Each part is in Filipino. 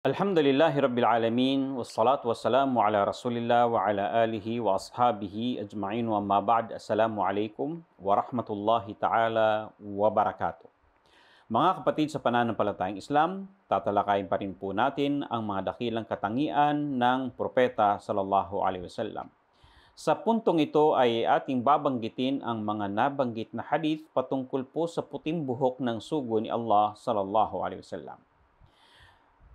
Alhamdulillahi Rabbil Alamin, wassalatu wassalamu ala Rasulillah wa ala alihi wa ashabihi ajma'in wa ma ba'd. Assalamu alaikum wa rahmatullahi ta'ala wa barakatuh. Mga kapatid sa pananampalatayang Islam, tatalakayin pa rin po natin ang mga dakilang katangian ng propeta sallallahu alaihi wasallam. Sa puntong ito ay ating babanggitin ang mga nabanggit na hadith patungkol po sa puting buhok ng sugo ni Allah sallallahu alaihi wasallam.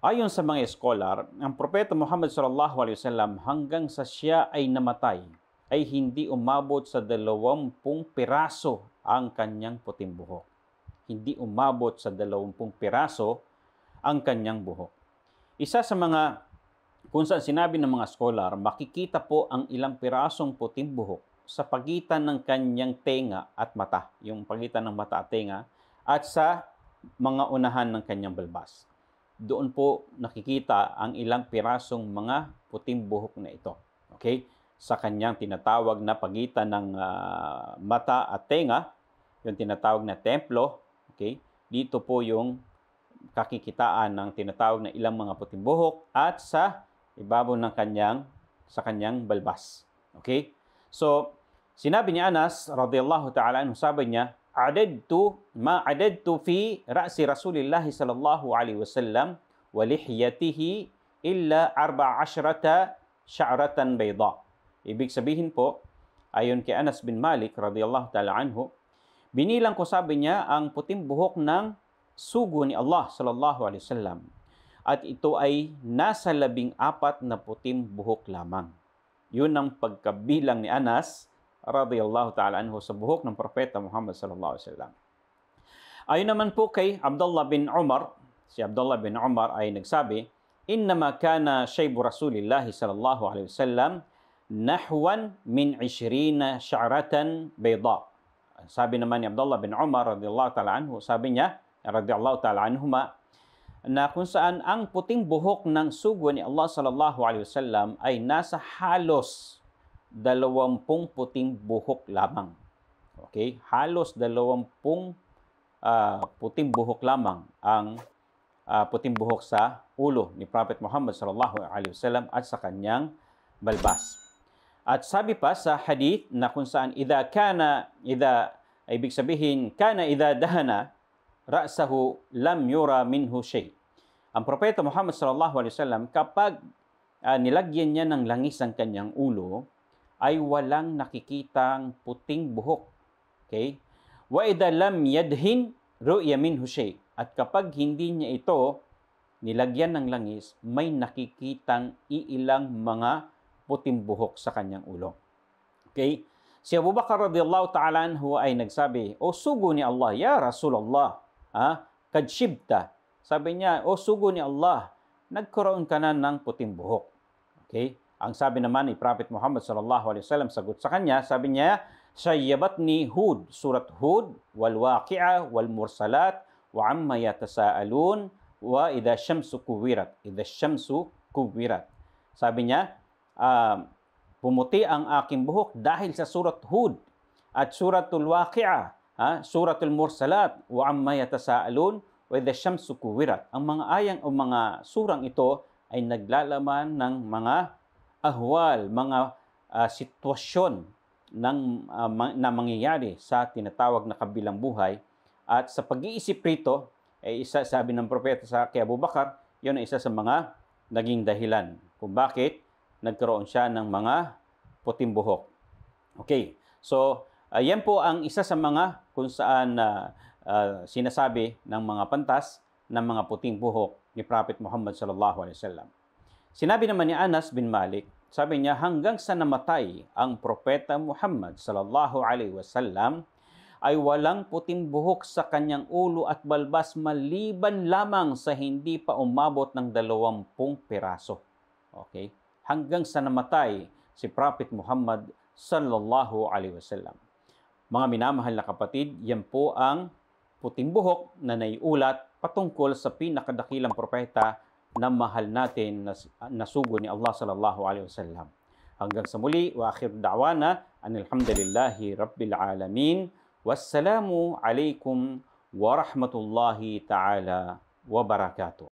Ayon sa mga scholar, ang propeta Muhammad sallallahu alaihi wasallam hanggang sa siya ay namatay ay hindi umabot sa 20 piraso ang kanyang puting buhok. Hindi umabot sa 20 piraso ang kanyang buhok. Isa sa mga kung saan sinabi ng mga scholar, makikita po ang ilang pirasong puting buhok sa pagitan ng kanyang tenga at mata, yung pagitan ng mata at tenga, at sa mga unahan ng kanyang balbas. Doon po nakikita ang ilang pirasong mga puting buhok na ito. Okay? Sa kanyang tinatawag na pagitan ng mata at tenga, yung tinatawag na templo, okay? Dito po yung kakikitaan ng tinatawag na ilang mga puting buhok at sa ibabaw ng kanyang balbas. Okay? So, sinabi ni Anas radhiyallahu ta'ala anhu, sabi niya, Adadtu fi ra'si Rasulillah sallallahu alaihi wasallam wa lihyatihi illa 14 sya'ratan bayda. Ibig sabihin po, ayon kay Anas bin Malik radhiyallahu ta'ala anhu, binilang ko, sabi niya, ang puting buhok ng sugo ni Allah sallallahu alaihi wasallam, at ito ay nasa 14 na puting buhok lamang. Yun ang pagkabilang ni Anas radhiyallahu ta'ala anhu sa buhok ng propeta Muhammad sallallahu alaihi wasallam. Ayon naman po kay Abdullah bin Umar, si Abdullah bin Umar ay nagsabi, innama kana shaybu Rasulillahi sallallahu alaihi wasallam nahwan min 20 sya'ratan bayda. Sabi naman ni Abdullah bin Umar radhiyallahu ta'ala anhu, sabi niya radhiyallahu ta'ala anhuma, na kung saan ang puting buhok ng sugo ni Allah sallallahu alaihi wasallam ay nasa halos 20 puting buhok lamang. Okay? Halos 20 puting buhok lamang ang puting buhok sa ulo ni Prophet Muhammad sallallahu alaihi wasallam at sa kanyang balbas. At sabi pa sa hadith na kung saan ibig sabihin kana idha dahana ra'sahu lam yura minhu shay. Ang propeta Muhammad sallallahu alaihi wasallam, kapag nilagyan niya ng langis ang kanyang ulo, ay walang nakikitang puting buhok. Okay? Wa idha lam yadhin ru'ya minhu shay. At kapag hindi niya ito nilagyan ng langis, may nakikitang iilang mga puting buhok sa kanyang ulo. Okay? Si Abu Bakar radhiyallahu ta'ala anhu ay nagsabi, O sugo ni Allah, ya Rasulullah, kad shibta. Sabi niya, O sugo ni Allah, nagkaroon ka na ng puting buhok. Okay? Ang sabi naman ni Prophet Muhammad sallallahu alaihi wasallam, sagot sa kanya, sabi niya, Sayyabatni Hud, surat Hud, wal waqi'a, wal mursalat, wa amma yatasaalun, wa idha syamsu kuwirat. Idha syamsu kuwirat. Sabi niya, pumuti ang aking buhok dahil sa surat Hud at suratul waqi'a, suratul mursalat, wa amma yatasaalun, wa idha syamsu kuwirat. Ang mga ayang o mga surang ito ay naglalaman ng mga ahwal, mga sitwasyon na mangyayari sa tinatawag na kabilang buhay. At sa pag-iisip rito, isa, sabi ng propeta kay Abu Bakar, yun ay isa sa mga naging dahilan kung bakit nagkaroon siya ng mga puting buhok. Okay, so yan po ang isa sa mga kung saan sinasabi ng mga pantas ng mga puting buhok ni Prophet Muhammad sallallahu alaihi wasallam. Sinabi naman ni Anas bin Malik, sabi niya, hanggang sa namatay ang propeta Muhammad sallallahu alaihi wasallam ay walang puting buhok sa kanyang ulo at balbas maliban lamang sa hindi pa umabot ng 20 piraso. Okay? Hanggang sa namatay si Prophet Muhammad sallallahu alaihi wasallam. Mga minamahal na kapatid, yan po ang puting buhok na naiulat patungkol sa pinakadakilang propeta na mahal natin na sugo ni Allah sallallahu alaihi wasallam. Hanggang sa muli, wa akhir da'wana alhamdulillahi rabbil alamin. Wassalamu alaikum wa rahmatullahi ta'ala wa barakatuh.